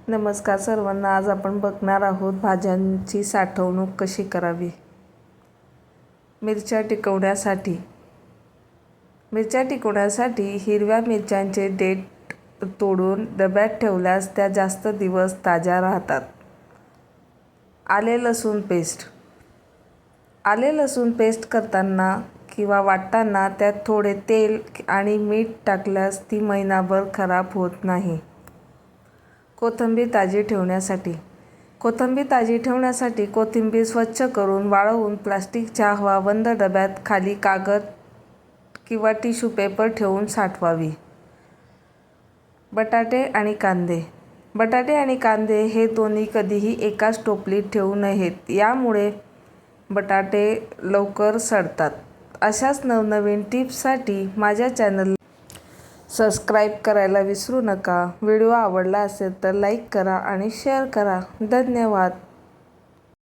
नमस्कार सर्वांना. आज आपण बघणार आहोत भाज्यांची साठवणूक कशी करावी. मिरच्या टिकवण्यासाठी हिरव्या मिरच्यांचे देठ तोडून डब्यात ठेवल्यास त्या जास्त दिवस ताज्या राहतात. आले लसूण पेस्ट करताना किंवा वाटताना त्यात थोडे तेल आणि मीठ टाकल्यास ती महिनाभर खराब होत नाही. कोथिंबीर ताजी ठेवण्यासाठी कोथिंबीर स्वच्छ करून वाळवून प्लास्टिकच्या हवाबंद डब्यात खाली कागद किंवा टिश्यू पेपर ठेवून साठवावी. बटाटे आणि कांदे हे दोन्ही कधीही एकाच टोपलीत ठेवू नयेत. यामुळे बटाटे लवकर सडतात. अशाच नवनवीन टिप्ससाठी माझ्या चॅनलला सबस्क्राईब करायला विसरू नका. व्हिडिओ आवडला असेल तर लाईक करा आणि शेअर करा. धन्यवाद.